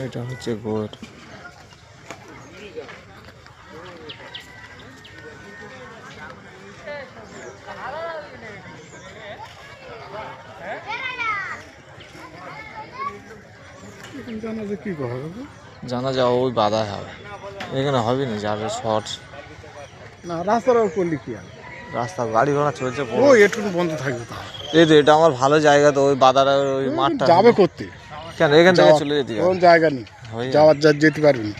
এটা হচ্ছে গোর। জানা যাও ওই বাধা হবে, এখানে হবে না যার শর্ট না। রাস্তার করলে কি আর, রাস্তা গাড়ি ঘোড়া চলছে, ও একটু বন্ধ থাকবে। এই তো এটা আমার ভালো জায়গা, তো ওই বাধাটা ওই মাঠটা যাবে করতে কেন এখান থেকে চলে যেতে জায়গা নেই, যাওয়ার যেতে পারবি না।